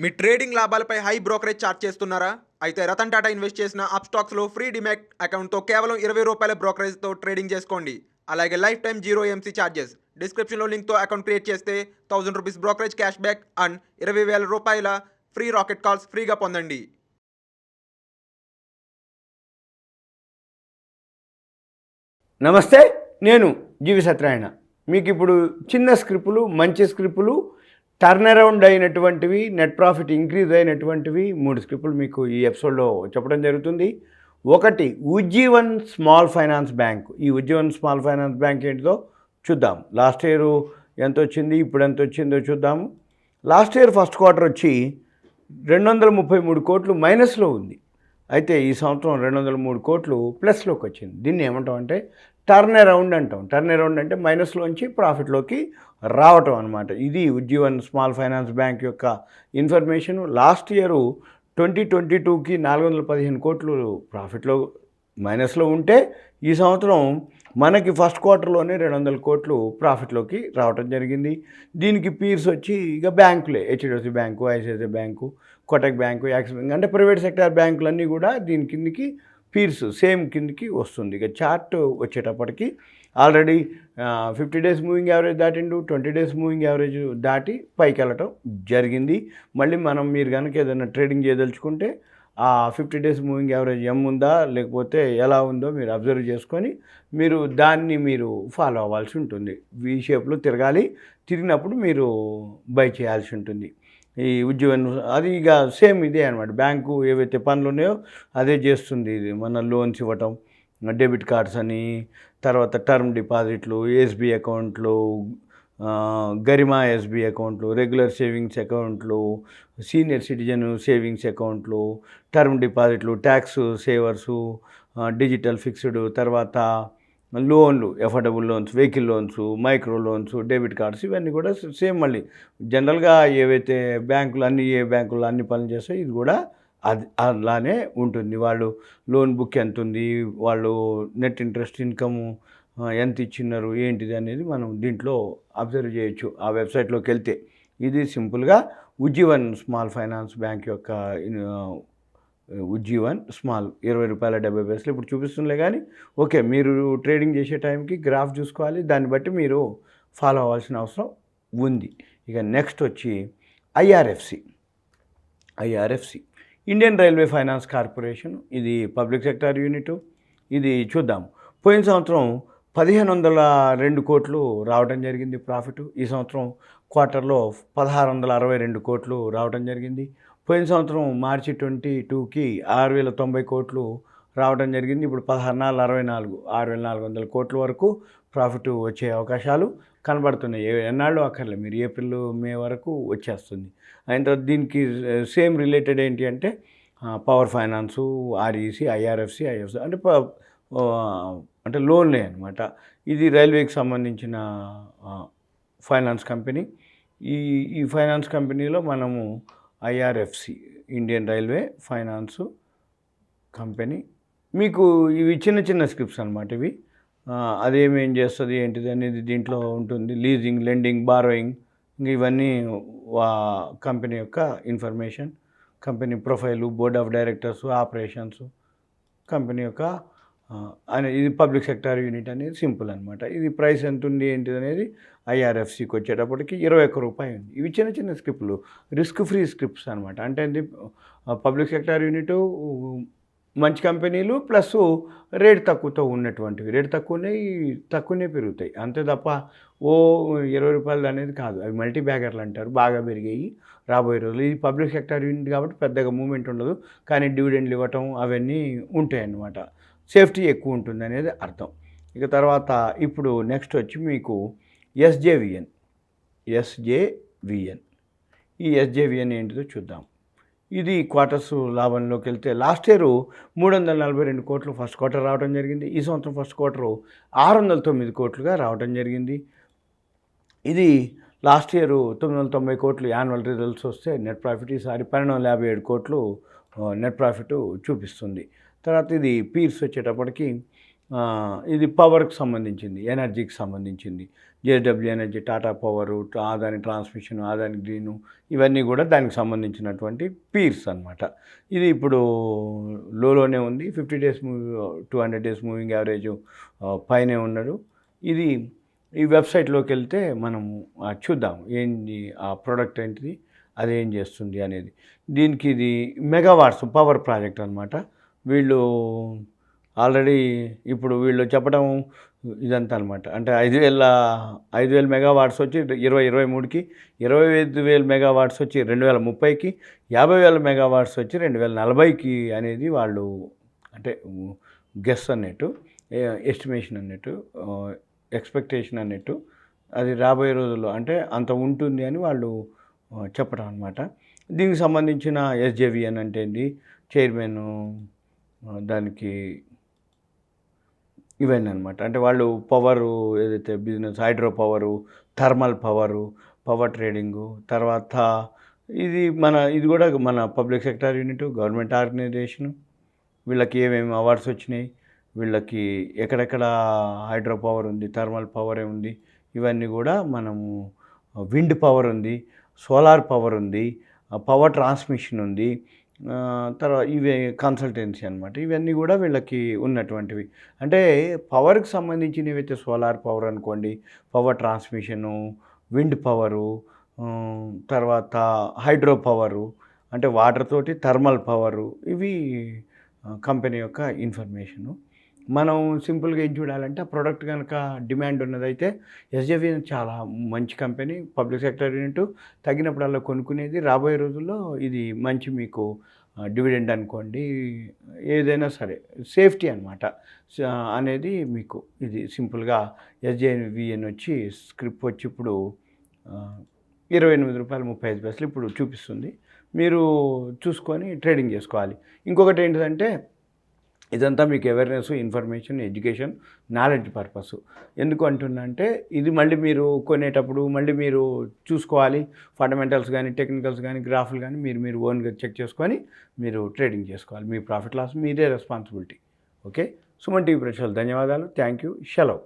మీ trading లాభాలపై high brokerage charge చేస్తున్నారా? అయితే రతన్ టాటా ఇన్వెస్ట్ చేసిన అప్స్టాక్స్లో ఫ్రీ డిమాట్ అకౌంట్తో కేవలం ₹20 బ్రోకరేజ్తో ట్రేడింగ్ చేసుకోండి. అలాగే life time zero MC charges. డిస్క్రిప్షన్లో లింక్తో అకౌంట్ క్రియేట్ చేస్తే ₹1000 brokerage cash back and ₹20,000 free rocket calls ఫ్రీగా పొందండి. నమస్తే, నేను GVSatyanarayana. మీకు ఇప్పుడు చిన్న స్క్రిప్టులు, మంచి స్క్రిప్టులు, టర్న్ అరౌండ్ అయినటువంటివి, నెట్ ప్రాఫిట్ ఇంక్రీజ్ అయినటువంటివి 3 స్క్రిప్టులు మీకు ఈ ఎపిసోడ్లో చెప్పడం జరుగుతుంది. ఒకటి, ఉజ్జీవన్ స్మాల్ ఫైనాన్స్ బ్యాంక్. ఈ ఉజ్జీవన్ స్మాల్ ఫైనాన్స్ బ్యాంక్ ఏంటిదో చూద్దాం. లాస్ట్ ఇయర్ ఎంత వచ్చింది, ఇప్పుడు ఎంత వచ్చిందో చూద్దాము. లాస్ట్ ఇయర్ ఫస్ట్ క్వార్టర్ వచ్చి 233 కోట్లు మైనస్లో ఉంది. అయితే ఈ సంవత్సరం 203 కోట్లు ప్లస్లోకి వచ్చింది. దీన్ని ఏమంటాం అంటే టర్న్ అరౌండ్ అంటాం. టర్న్ అరౌండ్ అంటే మైనస్లోంచి ప్రాఫిట్లోకి రావటం అనమాట. ఇది ఉజ్జీవన్ స్మాల్ ఫైనాన్స్ బ్యాంక్ యొక్క ఇన్ఫర్మేషన్. లాస్ట్ ఇయరు 2022కి 415 కోట్లు ప్రాఫిట్లో మైనస్లో ఉంటే ఈ సంవత్సరం మనకి ఫస్ట్ క్వార్టర్లోనే 200 కోట్లు ప్రాఫిట్లోకి రావటం జరిగింది. దీనికి పీర్స్ వచ్చి ఇక బ్యాంకులే, HDFC bank, ICICI bank, Kotak bank, axis bank, అంటే ప్రైవేట్ సెక్టార్ బ్యాంకులన్నీ కూడా దీని కిందికి పీర్స్ సేమ్ కిందికి వస్తుంది. ఇక చార్ట్ వచ్చేటప్పటికి ఆల్రెడీ 50 డేస్ మూవింగ్ యావరేజ్ దాటిండు, 20 డేస్ మూవింగ్ యావరేజ్ దాటి పైకి వెళ్ళటం జరిగింది. మళ్ళీ మీరు కనుక ఏదైనా ట్రేడింగ్ చేయదలుచుకుంటే ఆ 50 డేస్ మూవింగ్ యావరేజ్ ఉందా లేకపోతే ఎలా ఉందో మీరు అబ్జర్వ్ చేసుకొని దాన్ని మీరు ఫాలో అవ్వాల్సి ఉంటుంది. వి షేప్లో తిరగాలి, తిరిగినప్పుడు మీరు బై చేయాల్సి ఉంటుంది. ఈ ఉద్యోగం అది ఇక సేమ్ ఇదే అనమాట. బ్యాంకు ఏవైతే పనులు ఉన్నాయో అదే చేస్తుంది. ఇది మన లోన్స్ ఇవ్వటం, డెబిట్ కార్డ్స్ అని, తర్వాత టర్మ్ డిపాజిట్లు, ఎస్బీ అకౌంట్లు, గరిమా ఎస్బీ అకౌంట్లు, రెగ్యులర్ సేవింగ్స్ అకౌంట్లు, సీనియర్ సిటిజన్ సేవింగ్స్ అకౌంట్లు, టర్మ్ డిపాజిట్లు, ట్యాక్స్ సేవర్సు, డిజిటల్ ఫిక్స్డ్, తర్వాత లోన్లు, affordable loans, vehicle loans, micro loans, debit cards, ఇవన్నీ కూడా సేమ్. మళ్ళీ జనరల్గా ఏవైతే బ్యాంకులు ఏ బ్యాంకులు అన్ని పనులు చేస్తాయో ఇది కూడా అలానే ఉంటుంది. వాళ్ళు లోన్ బుక్ ఎంత ఉంది, వాళ్ళు నెట్ ఇంట్రెస్ట్ ఇన్కము ఎంత ఇచ్చినారు, ఏంటిది అనేది మనం దీంట్లో అబ్జర్వ్ చేయొచ్చు ఆ వెబ్సైట్లోకి వెళ్తే. ఇది సింపుల్గా ఉజ్జీవన్ స్మాల్ ఫైనాన్స్ బ్యాంక్ యొక్క ఉజ్జీవన్ స్మాల్ ₹20.70 ఇప్పుడు చూపిస్తుందిలే. కానీ ఓకే, మీరు ట్రేడింగ్ చేసే టైంకి గ్రాఫ్ చూసుకోవాలి, దాన్ని బట్టి మీరు ఫాలో అవ్వాల్సిన అవసరం ఉంది. ఇక నెక్స్ట్ వచ్చి IRFC Indian railway finance corporation. ఇది పబ్లిక్ సెక్టార్ యూనిట్. ఇది చూద్దాం. పోయిన సంవత్సరం 1502 కోట్లు రావడం జరిగింది ప్రాఫిట్. ఈ సంవత్సరం క్వార్టర్లో 1662 కోట్లు రావడం జరిగింది. పోయిన సంవత్సరం మార్చి 22కి 6090 కోట్లు రావడం జరిగింది. ఇప్పుడు 1664 6400 కోట్ల వరకు ప్రాఫిట్ వచ్చే అవకాశాలు కనబడుతున్నాయి. ఎన్నాళ్ళు అక్కర్లేదు, మీరు ఏప్రిల్ మే వరకు వచ్చేస్తుంది. అయిన తర్వాత దీనికి సేమ్ రిలేటెడ్ ఏంటి అంటే power finance, REC, IRFC, IFC అంటే లోన్లే అనమాట. ఇది రైల్వేకి సంబంధించిన ఫైనాన్స్ కంపెనీ. ఈ ఫైనాన్స్ కంపెనీలో మనము IRFC, Indian railway finance company, మీకు ఇవి చిన్న స్క్రిప్ట్స్ అనమాట. ఇవి అదేమేం చేస్తుంది ఏంటిది అనేది దీంట్లో ఉంటుంది. లీజింగ్, లెండింగ్, బారోయింగ్, ఇవన్నీ కంపెనీ యొక్క information, company profile, board of directors, operations, company యొక్క ఇది పబ్లిక్ సెక్టార్ యూనిట్ అనేది సింపుల్ అనమాట. ఇది ప్రైస్ ఎంత ఉంది ఏంటిది అనేది ఐఆర్ఎఫ్సికి వచ్చేటప్పటికి ₹21 ఉంది. ఇవి చిన్న స్క్రిప్ట్లు, రిస్క్ ఫ్రీ స్క్రిప్ట్స్ అనమాట. అంటే ఇది పబ్లిక్ సెక్టార్ యూనిట్, మంచి కంపెనీలు, ప్లస్ రేట్ తక్కువతో ఉన్నటువంటివి. రేట్ తక్కువనే పెరుగుతాయి అంతే తప్ప ₹20 అనేది కాదు. అవి మల్టీ బ్యాగర్లు అంటారు, బాగా పెరిగాయి రాబోయే రోజులు. ఇది పబ్లిక్ సెక్టార్ యూనిట్ కాబట్టి పెద్దగా మూమెంట్ ఉండదు, కానీ డివిడెండ్లు ఇవ్వటం అవన్నీ ఉంటాయి అన్నమాట. సేఫ్టీ ఎక్కువ ఉంటుంది అనేది అర్థం. ఇక తర్వాత ఇప్పుడు నెక్స్ట్ వచ్చి మీకు ఎస్జేవిఎన్. ఈ ఎస్జేవిఎన్ ఏంటిదో చూద్దాం. ఇది క్వార్టర్స్ లాభంలోకి వెళ్తే లాస్ట్ ఇయర్ 342 కోట్లు ఫస్ట్ క్వార్టర్ రావడం జరిగింది. ఈ సంవత్సరం ఫస్ట్ క్వార్టర్ 609 కోట్లుగా రావడం జరిగింది. ఇది లాస్ట్ ఇయర్ 990 కోట్లు యాన్యువల్ రిజల్ట్స్ వస్తే నెట్ ప్రాఫిట్ ఈసారి 1257 కోట్లు నెట్ ప్రాఫిట్ చూపిస్తుంది. తర్వాత ఇది పీర్స్ వచ్చేటప్పటికి ఇది పవర్కి సంబంధించింది, ఎనర్జీకి సంబంధించింది. JW energy, Tata power, Adani transmission, Adani green, ఇవన్నీ కూడా దానికి సంబంధించినటువంటి పీర్స్ అనమాట. ఇది ఇప్పుడు లోనే ఉంది. 50 డేస్ 200 డేస్ మూవింగ్ యావరేజ్ పైనే ఉన్నాడు. ఇది ఈ వెబ్సైట్లోకి వెళ్తే మనము చూద్దాం ఏంటి ఆ ప్రోడక్ట్ ఏంటిది, అది ఏం చేస్తుంది అనేది. దీనికి ఇది మెగావాట్స్ పవర్ ప్రాజెక్ట్ అనమాట. వీళ్ళు ఆల్రెడీ ఇప్పుడు వీళ్ళు చెప్పడం ఇదంతా అనమాట. అంటే 5,000 మెగావాట్స్ వచ్చి 2023కి, 25,000 మెగావాట్స్ వచ్చి 2030కి, 50,000 మెగావాట్స్ వచ్చి 2040కి అనేది వాళ్ళు అంటే గెస్ అన్నట్టు, ఎస్టిమేషన్ అన్నట్టు, ఎక్స్పెక్టేషన్ అన్నట్టు. అది రాబోయే రోజుల్లో అంటే అంత ఉంటుంది అని వాళ్ళు చెప్పడం అనమాట. దీనికి సంబంధించిన ఎస్జేవిఎన్ అంటే ఏంటి, చైర్మన్, దానికి ఇవన్నీ అనమాట. అంటే వాళ్ళు పవరు ఏదైతే business, hydro power, thermal power, power trading, తర్వాత ఇది కూడా మన public sector unit, government organisation. వీళ్ళకి ఏమేమి అవార్డ్స్ వచ్చినాయి, వీళ్ళకి ఎక్కడెక్కడ హైడ్రో పవర్ ఉంది, థర్మల్ పవర్ ఉంది, ఇవన్నీ కూడా మనము విండ్ పవర్ ఉంది, సోలార్ పవర్ ఉంది, పవర్ ట్రాన్స్మిషన్ ఉంది, తర్వాత ఇవి కన్సల్టెన్సీ అనమాట. ఇవన్నీ కూడా వీళ్ళకి ఉన్నటువంటివి. అంటే పవర్కి సంబంధించినవి అయితే సోలార్ పవర్ అనుకోండి, పవర్ ట్రాన్స్మిషను, విండ్ పవరు, తర్వాత హైడ్రో పవరు అంటే వాటర్ తోటి, థర్మల్ పవరు, ఇవి కంపెనీ యొక్క ఇన్ఫర్మేషను. మనం సింపుల్గా ఏం చూడాలంటే ఆ ప్రోడక్ట్ కనుక డిమాండ్ ఉన్నదైతే ఎస్జేవి చాలా మంచి కంపెనీ, పబ్లిక్ సెక్టర్ యూనిట్, తగినప్పుడల్లా కొనుక్కునేది. రాబోయే రోజుల్లో ఇది మంచి మీకు డివిడెండ్ అనుకోండి, ఏదైనా సరే సేఫ్టీ అనమాట అనేది మీకు. ఇది సింపుల్గా ఎస్జేవిఎన్ వచ్చి స్క్రిప్ట్ వచ్చి ఇప్పుడు ₹28.35 ఇప్పుడు చూపిస్తుంది. మీరు చూసుకొని ట్రేడింగ్ చేసుకోవాలి. ఇంకొకటి ఏంటిదంటే ఇదంతా మీకు awareness, information, education, knowledge purpose. ఎందుకు అంటున్నా అంటే ఇది మళ్ళీ మీరు కొనేటప్పుడు మళ్ళీ మీరు చూసుకోవాలి. ఫండమెంటల్స్ కానీ, టెక్నికల్స్ కానీ, గ్రాఫ్లు కానీ మీరు ఓన్గా చెక్ చేసుకొని మీరు ట్రేడింగ్ చేసుకోవాలి. మీ ప్రాఫిట్ లాస్ మీదే రెస్పాన్సిబిలిటీ. ఓకే. సుమన్ టీవీ ప్రేక్షకులు ధన్యవాదాలు. Thank you. సెలవు.